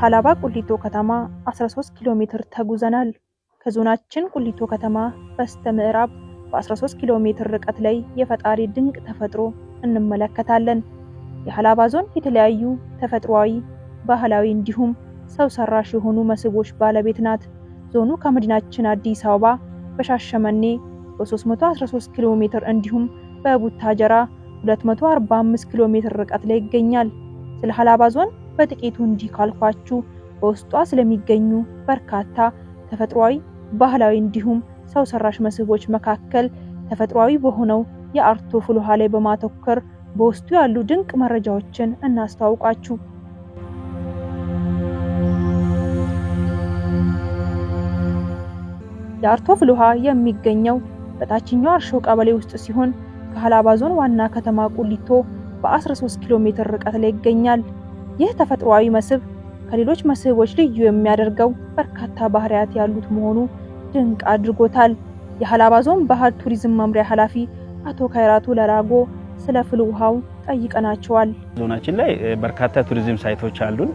ከሐላባ ቁሊቶ ከተማ 13 ኪሎ ሜትር ተጉዘናል። ከዞናችን ቁሊቶ ከተማ በስተምዕራብ በ13 ኪሎ ሜትር ርቀት ላይ የፈጣሪ ድንቅ ተፈጥሮ እንመለከታለን። የሐላባ ዞን የተለያዩ ተፈጥሯዊ፣ ባህላዊ እንዲሁም ሰው ሰራሽ የሆኑ መስህቦች ባለቤት ናት። ዞኑ ከመዲናችን አዲስ አበባ በሻሸመኔ በ313 ኪሎ ሜትር እንዲሁም በቡታጀራ 245 ኪሎ ሜትር ርቀት ላይ ይገኛል። ስለ ሐላባ ዞን በጥቂቱ እንዲህ ካልኳችሁ በውስጧ ስለሚገኙ በርካታ ተፈጥሯዊ፣ ባህላዊ እንዲሁም ሰው ሰራሽ መስህቦች መካከል ተፈጥሯዊ በሆነው የአርቶ ፍል ውሃ ላይ በማተኮር በውስጡ ያሉ ድንቅ መረጃዎችን እናስተዋውቃችሁ። የአርቶ ፍል ውሃ የሚገኘው በታችኛው አርሾ ቀበሌ ውስጥ ሲሆን ከሐላባ ዞን ዋና ከተማ ቁሊቶ በ13 ኪሎ ሜትር ርቀት ላይ ይገኛል። ይህ ተፈጥሯዊ መስህብ ከሌሎች መስህቦች ልዩ የሚያደርገው በርካታ ባህሪያት ያሉት መሆኑ ድንቅ አድርጎታል። የሐላባ ዞን ባህል ቱሪዝም መምሪያ ኃላፊ አቶ ካይራቱ ለራጎ ስለ ፍል ውሃው ጠይቀናቸዋል። ዞናችን ላይ በርካታ ቱሪዝም ሳይቶች አሉን።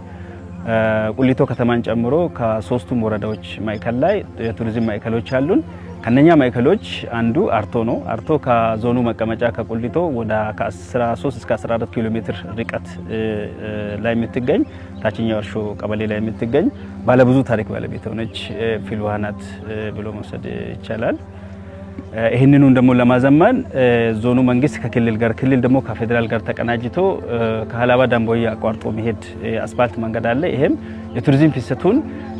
ቁሊቶ ከተማን ጨምሮ ከ3ቱም ወረዳዎች ማዕከል ላይ የቱሪዝም ማዕከሎች አሉን። ከነኛ ማዕከሎች አንዱ አርቶ ነው። አርቶ ከዞኑ መቀመጫ ከቁሊቶ ወደ 13 እስከ 14 ኪሎ ሜትር ርቀት ላይ የምትገኝ ታችኛው አርሾ ቀበሌ ላይ የምትገኝ ባለብዙ ታሪክ ባለቤት ሆነች ፍል ውሃ ናት ብሎ መውሰድ ይቻላል። ይህንኑን ደግሞ ለማዘመን ዞኑ መንግስት ከክልል ጋር ክልል ደግሞ ከፌደራል ጋር ተቀናጅቶ ከሐላባ ዳምቦያ አቋርጦ መሄድ አስፋልት መንገድ አለ። ይሄም የቱሪዝም ፍሰቱን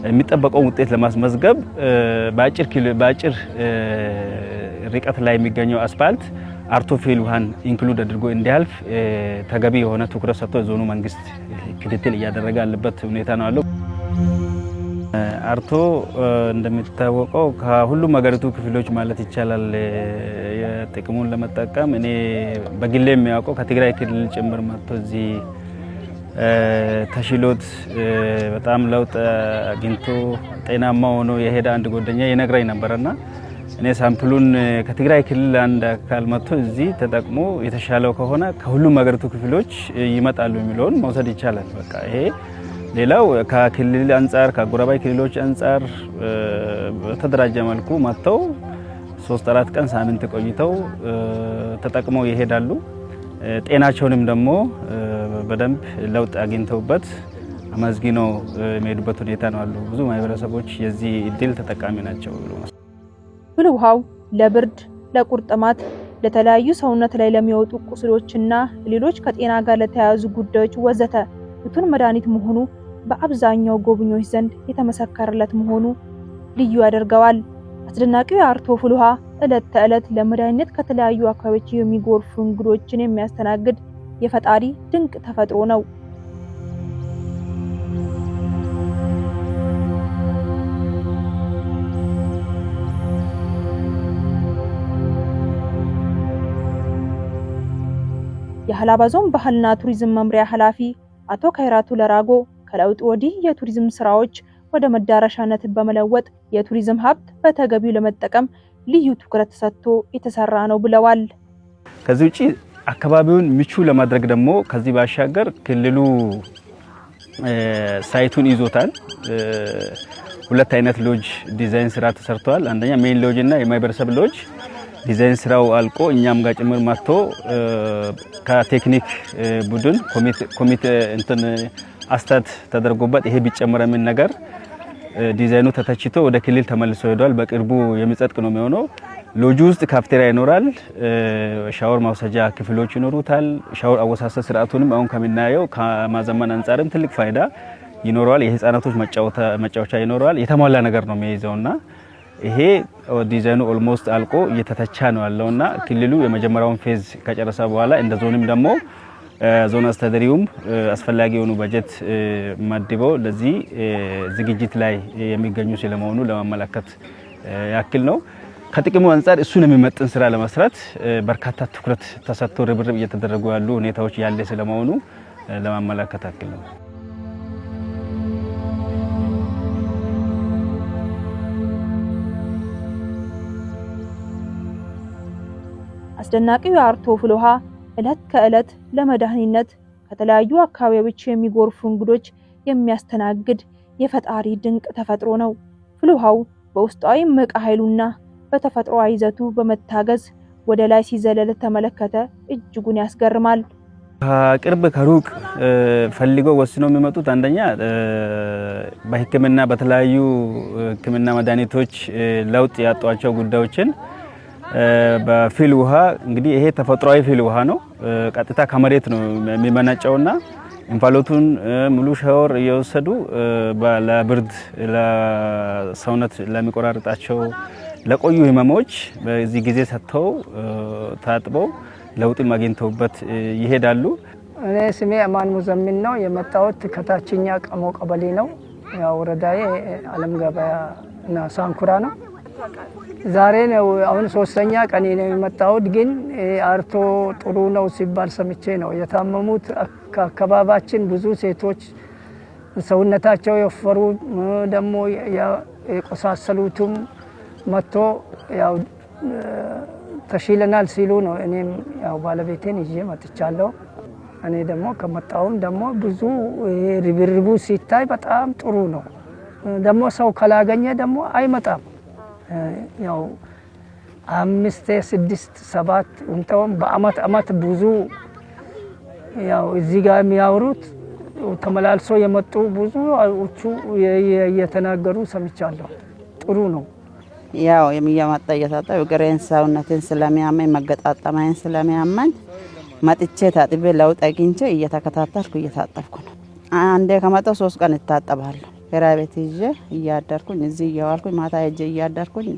የሚጠበቀው ውጤት ለማስመዝገብ በአጭር ርቀት ላይ የሚገኘው አስፋልት አርቶ ፍል ውሃን ኢንክሉድ አድርጎ እንዲያልፍ ተገቢ የሆነ ትኩረት ሰጥቶ የዞኑ መንግስት ክትትል እያደረገ ያለበት ሁኔታ ነው ያለው። አርቶ እንደሚታወቀው ከሁሉም ሀገሪቱ ክፍሎች ማለት ይቻላል የጥቅሙን ለመጠቀም እኔ በግሌ የሚያውቀው ከትግራይ ክልል ጭምር መጥቶ እዚህ ተሽሎት በጣም ለውጥ አግኝቶ ጤናማ ሆኖ የሄደ አንድ ጓደኛ ይነግረኝ ነበርና እኔ ሳምፕሉን ከትግራይ ክልል አንድ አካል መጥቶ እዚህ ተጠቅሞ የተሻለው ከሆነ ከሁሉም ሀገሪቱ ክፍሎች ይመጣሉ የሚለውን መውሰድ ይቻላል። በቃ ይሄ ሌላው ከክልል አንፃር ከጎረባይ ክልሎች አንፃር በተደራጀ መልኩ መጥተው 3-4 ቀን ሳምንት ቆይተው ተጠቅመው ይሄዳሉ። ጤናቸውንም ደግሞ በደንብ ለውጥ አግኝተውበት አመስግነው የሚሄዱበት ሁኔታ ነው አሉ። ብዙ ማህበረሰቦች የዚህ እድል ተጠቃሚ ናቸው። ፍል ውሃው ለብርድ፣ ለቁርጥማት፣ ለተለያዩ ሰውነት ላይ ለሚወጡ ቁስሎችና ሌሎች ከጤና ጋር ለተያያዙ ጉዳዮች ወዘተ ፍቱን መድኃኒት መሆኑ በአብዛኛው ጎብኚዎች ዘንድ የተመሰከረለት መሆኑ ልዩ ያደርገዋል። አስደናቂው የአርቶ ፍል ውሃ ዕለት ተዕለት ለመድኃኒት ከተለያዩ አካባቢዎች የሚጎርፉ እንግዶችን የሚያስተናግድ የፈጣሪ ድንቅ ተፈጥሮ ነው። የሐላባ ዞን ባህልና ቱሪዝም መምሪያ ኃላፊ አቶ ካይራቱ ለራጎ ከለውጥ ወዲህ የቱሪዝም ስራዎች ወደ መዳረሻነት በመለወጥ የቱሪዝም ሀብት በተገቢው ለመጠቀም ልዩ ትኩረት ሰጥቶ የተሰራ ነው ብለዋል። ከዚህ ውጪ አካባቢውን ምቹ ለማድረግ ደግሞ ከዚህ ባሻገር ክልሉ ሳይቱን ይዞታል። ሁለት አይነት ሎጅ ዲዛይን ስራ ተሰርቷል። አንደኛ ሜን ሎጅ እና የማይበረሰብ ሎጅ ዲዛይን ስራው አልቆ እኛም ጋር ጭምር መጥቶ ከቴክኒክ ቡድን ኮሚቴ አስተት ተደርጎበት ይሄ ቢጨመር ምን ነገር ዲዛይኑ ተተችቶ ወደ ክልል ተመልሶ ሄዷል። በቅርቡ የሚጸድቅ ነው የሚሆነው። ሎጁ ውስጥ ካፍቴሪያ ይኖራል። ሻወር ማውሰጃ ክፍሎች ይኖሩታል። ሻወር አወሳሰድ ስርዓቱንም አሁን ከምናየው ከማዘመን አንፃርም ትልቅ ፋይዳ ይኖረዋል። የህፃናቶች መጫወቻ ይኖረዋል። የተሟላ ነገር ነው የሚይዘውና ይሄ ዲዛይኑ ኦልሞስት አልቆ እየተተቻ ነው ያለውና ክልሉ የመጀመሪያውን ፌዝ ከጨረሰ በኋላ እንደ ዞንም ደግሞ ዞን አስተዳደሪውም አስፈላጊ የሆኑ በጀት መድቦ ለዚህ ዝግጅት ላይ የሚገኙ ስለመሆኑ ለማመላከት ያክል ነው። ከጥቅሙ አንፃር እሱን የሚመጥን ስራ ለመስራት በርካታ ትኩረት ተሰጥቶ ርብርብ እየተደረጉ ያሉ ሁኔታዎች ያለ ስለመሆኑ ለማመላከት ያክል ነው። አስደናቂው የአርቶ ፍል ውሃ ዕለት ከዕለት ለመድኃኒትነት ከተለያዩ አካባቢዎች የሚጎርፉ እንግዶች የሚያስተናግድ የፈጣሪ ድንቅ ተፈጥሮ ነው። ፍልውሃው በውስጣዊ እምቅ ኃይሉና በተፈጥሮ ይዘቱ በመታገዝ ወደ ላይ ሲዘለል ተመለከተ እጅጉን ያስገርማል። ከቅርብ ከሩቅ ፈልገው ወስነው የሚመጡት አንደኛ በሕክምና በተለያዩ ሕክምና መድኃኒቶች ለውጥ ያጧቸው ጉዳዮችን በፊል ውሃ እንግዲህ ይሄ ተፈጥሯዊ ፊል ውሃ ነው። ቀጥታ ከመሬት ነው የሚመነጨውና እንፋሎቱን ሙሉ ሻወር እየወሰዱ ለብርድ ለሰውነት ለሚቆራርጣቸው ለቆዩ ህመሞች በዚህ ጊዜ ሰጥተው ታጥበው ለውጥን ማግኝተውበት ይሄዳሉ። እኔ ስሜ አማን ሙዘሚን ነው። የመጣሁት ከታችኛ ቀሞ ቀበሌ ነው። ያው ወረዳዬ አለም ገበያ እና ሳንኩራ ነው። ዛሬ ነው አሁን 3ኛ ቀኔ ነው የመጣሁት። ግን አርቶ ጥሩ ነው ሲባል ሰምቼ ነው የታመሙት። ከአካባቢያችን ብዙ ሴቶች ሰውነታቸው የወፈሩ ደግሞ የቆሳሰሉትም መጥቶ ያው ተሽለናል ሲሉ ነው። እኔም ያው ባለቤቴን ይዤ መጥቻለሁ። እኔ ደግሞ ከመጣሁም ደግሞ ብዙ ርብርቡ ሲታይ በጣም ጥሩ ነው። ደግሞ ሰው ካላገኘ ደግሞ አይመጣም። ያው 5 6 7 እንተውም በአመት ብዙ ያው እዚህ ጋር የሚያወሩት ተመላልሶ የመጡ ብዙዎቹ እየተናገሩ ሰምቻለሁ። ጥሩ ነው። ያው የሚያማጣ እየታጠበ እግሬን ሰውነቴን ስለሚያመኝ መገጣጠማዬን ስለሚያመኝ መጥቼ ታጥቤ ለውጥ አግኝቼ እየተከታተልኩ እየታጠብኩ ነው። አንዴ ከመጣሁ 3 ቀን እታጠባለሁ። ኪራይ ቤት ይዤ እያደርኩኝ እዚህ እየዋልኩኝ ማታ ሄጄ እያደርኩኝ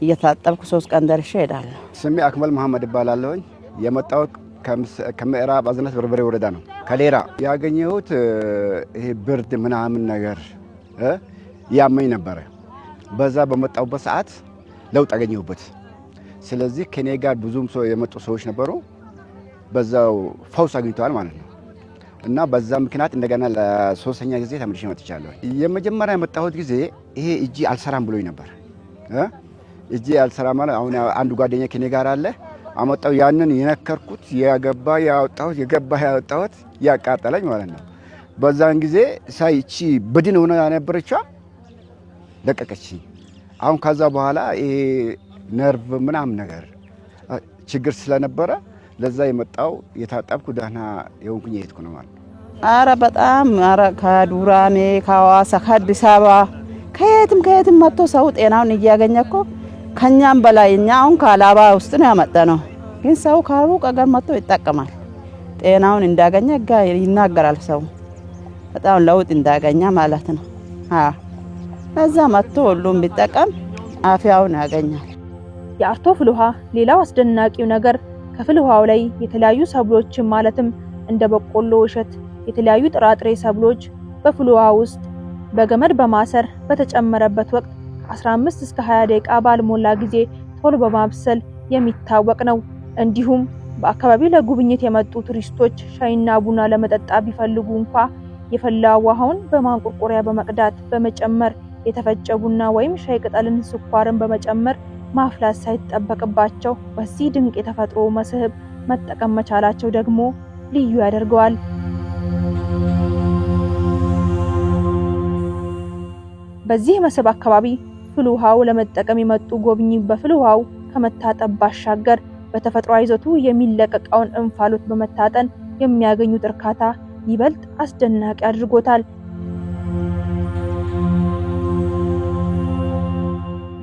እየታጠብኩ 3 ቀን ደርሼ እሄዳለሁ። ስሜ አክመል መሐመድ እባላለሁኝ። የመጣሁት ከምዕራብ አዝነት በርበሬ ወረዳ ነው። ከሌራ ያገኘሁት ይሄ ብርድ ምናምን ነገር ያመኝ ነበረ። በዛ በመጣሁበት ሰዓት ለውጥ አገኘሁበት። ስለዚህ ከኔ ጋር ብዙም ሰው የመጡ ሰዎች ነበሩ። በዛው ፈውስ አግኝተዋል ማለት ነው። እና በዛ ምክንያት እንደገና ለ3ኛ ጊዜ ተመልሼ መጥቻለሁ። የመጀመሪያ የመጣሁት ጊዜ ይሄ እጂ አልሰራም ብሎኝ ነበር። እጂ አልሰራም ማለት አሁን አንዱ ጓደኛ ከኔ ጋር አለ። አመጣው ያንን የነከርኩት ያገባ ያወጣሁት የገባ ያወጣሁት ያቃጠለኝ ማለት ነው። በዛን ጊዜ ሳይቺ በድን ሆነ ያነበረችው ለቀቀች። አሁን ከዛ በኋላ ይሄ ነርቭ ምናምን ነገር ችግር ስለነበረ ለዛ የመጣው የታጠብኩ ደህና የሆንኩኝ የሄድኩ ነው ማለት። አረ በጣም አረ ከዱራሜ ከሐዋሳ ከአዲስ አበባ ከየትም መጥቶ ሰው ጤናውን እያገኘ እኮ ከኛም በላይ እኛ አሁን ከአላባ ውስጥ ነው ያመጣነው። ግን ሰው ከሩቅ አገር መጥቶ ይጠቀማል። ጤናውን እንዳገኘ ይናገራል። ሰው በጣም ለውጥ እንዳገኘ ማለት ነው። ለዛ መጥቶ ሁሉም ቢጠቀም አፍያውን ያገኛል። የአርቶ ፍል ውሃ ሌላው አስደናቂው ነገር ከፍል ውሃው ላይ የተለያዩ ሰብሎችን ማለትም እንደ በቆሎ፣ እሸት፣ የተለያዩ ጥራጥሬ ሰብሎች በፍል ውሃ ውስጥ በገመድ በማሰር በተጨመረበት ወቅት ከ15 እስከ 20 ደቂቃ ባልሞላ ጊዜ ቶሎ በማብሰል የሚታወቅ ነው። እንዲሁም በአካባቢው ለጉብኝት የመጡ ቱሪስቶች ሻይና ቡና ለመጠጣ ቢፈልጉ እንኳ የፈላ ውሃውን በማንቆርቆሪያ በመቅዳት በመጨመር የተፈጨ ቡና ወይም ሻይ ቅጠልን፣ ስኳርን በመጨመር ማፍላት ሳይጠበቅባቸው በዚህ ድንቅ የተፈጥሮ መስህብ መጠቀም መቻላቸው ደግሞ ልዩ ያደርገዋል። በዚህ መስህብ አካባቢ ፍል ውሃው ለመጠቀም የመጡ ጎብኚ በፍል ውሃው ከመታጠብ ባሻገር በተፈጥሮ ይዘቱ የሚለቀቀውን እንፋሎት በመታጠን የሚያገኙት እርካታ ይበልጥ አስደናቂ አድርጎታል።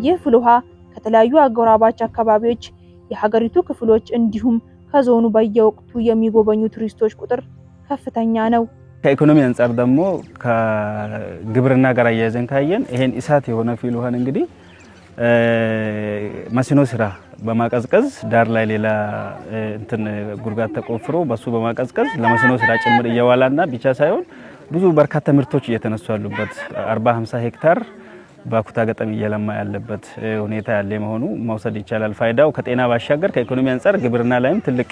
ይህ ፍል ውሃ ከተለያዩ አጎራባች አካባቢዎች የሀገሪቱ ክፍሎች እንዲሁም ከዞኑ በየወቅቱ የሚጎበኙ ቱሪስቶች ቁጥር ከፍተኛ ነው። ከኢኮኖሚ አንፃር ደግሞ ከግብርና ጋር አያይዘን ካየን ይሄን እሳት የሆነ ፍል ውሃን እንግዲህ መስኖ ስራ በማቀዝቀዝ ዳር ላይ ሌላ ጉድጓድ ተቆፍሮ በሱ በማቀዝቀዝ ለመስኖ ስራ ጭምር እየዋላና ብቻ ሳይሆን ብዙ በርካታ ምርቶች እየተነሱ ያሉበት 40-50 ሄክታር በኩታ ገጠም እየለማ ያለበት ሁኔታ ያለ መሆኑ መውሰድ ይቻላል። ፋይዳው ከጤና ባሻገር ከኢኮኖሚ አንፃር ግብርና ላይም ትልቅ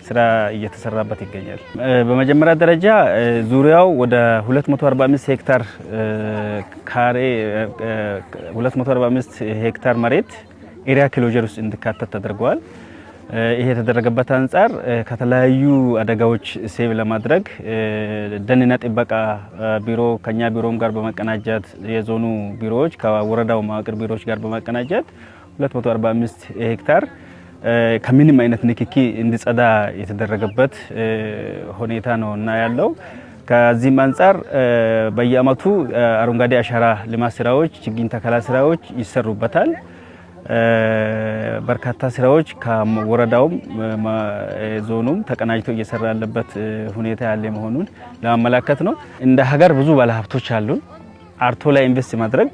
ስራ እየተሰራበት ይገኛል። በመጀመሪያ ደረጃ ዙሪያው ወደ 245 ሄክታር ካሬ 245 ሄክታር መሬት ኤሪያ ክሎጀር ውስጥ እንዲካተት ተደርጓል። ይሄ የተደረገበት አንፃር ከተለያዩ አደጋዎች ሴቭ ለማድረግ ደንና ጥበቃ ቢሮ ከኛ ቢሮም ጋር በመቀናጀት የዞኑ ቢሮዎች ከወረዳው መዋቅር ቢሮዎች ጋር በመቀናጀት 245 ሄክታር ከምንም አይነት ንክኪ እንዲጸዳ የተደረገበት ሁኔታ ነውና ያለው። ከዚህም አንፃር በየአመቱ አረንጓዴ አሻራ ልማት ስራዎች፣ ችግኝ ተከላ ስራዎች ይሰሩበታል። በርካታ ስራዎች ከወረዳውም ዞኑም ተቀናጅቶ እየሰራ ያለበት ሁኔታ ያለ መሆኑን ለማመላከት ነው። እንደ ሀገር ብዙ ባለሀብቶች አሉን። አርቶ ላይ ኢንቨስት ማድረግ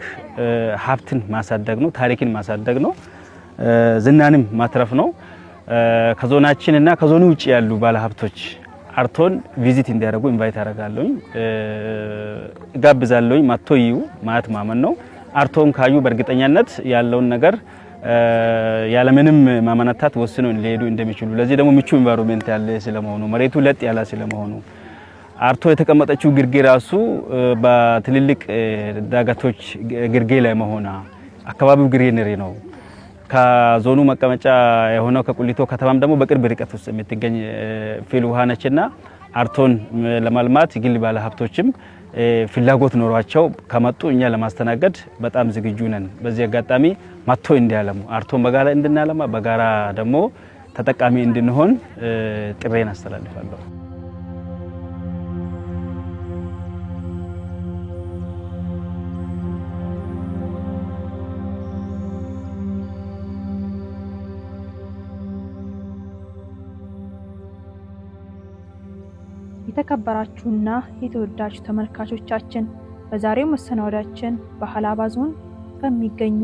ሀብትን ማሳደግ ነው፣ ታሪክን ማሳደግ ነው፣ ዝናንም ማትረፍ ነው። ከዞናችን እና ከዞኑ ውጪ ያሉ ባለሀብቶች አርቶን ቪዚት እንዲያደርጉ ኢንቫይት አደርጋለሁኝ፣ ጋብዛለሁኝ። መጥቶ ይዩ ማየት ማመን ነው። አርቶን ካዩ በእርግጠኛነት ያለውን ነገር ያለምንም ማመናታት ወስነው ሊሄዱ እንደሚችሉ፣ ለዚህ ደግሞ ምቹ ኢንቫይሮንመንት ያለ ስለመሆኑ፣ መሬቱ ለጥ ያለ ስለመሆኑ፣ አርቶ የተቀመጠችው ግርጌ ራሱ በትልልቅ ዳገቶች ግርጌ ላይ መሆኗ፣ አካባቢው ግሪነሪ ነው። ከዞኑ መቀመጫ የሆነው ከቁሊቶ ከተማም ደግሞ በቅርብ ርቀት ውስጥ የምትገኝ ፊል ውሃ ነችና አርቶን ለማልማት ግል ባለሀብቶችም ፍላጎት ኖሯቸው ከመጡ እኛ ለማስተናገድ በጣም ዝግጁ ነን። በዚህ አጋጣሚ መጥቶ እንዲያለሙ አርቶን በጋራ እንድናለማ በጋራ ደግሞ ተጠቃሚ እንድንሆን ጥሬን አስተላልፋለሁ። የተከበራችሁና የተወዳጁ ተመልካቾቻችን በዛሬው መሰናዶአችን በሀላባ ዞን ከሚገኙ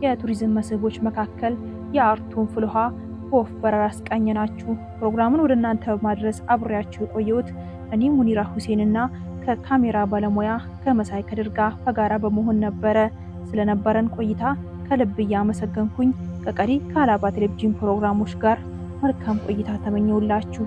የቱሪዝም መስህቦች መካከል የአርቶን ፍልውሃ በወፍ በረራ አስቃኘናችሁ። ፕሮግራሙን ወደ እናንተ በማድረስ አብሬያችሁ የቆየሁት እኔ ሙኒራ ሁሴንና ከካሜራ ባለሙያ ከመሳይ ከድር ጋር በጋራ በመሆን ነበረ። ስለነበረን ቆይታ ከልብ እያመሰገንኩኝ ከቀሪ ከሀላባ ቴሌቪዥን ፕሮግራሞች ጋር መልካም ቆይታ ተመኘውላችሁ።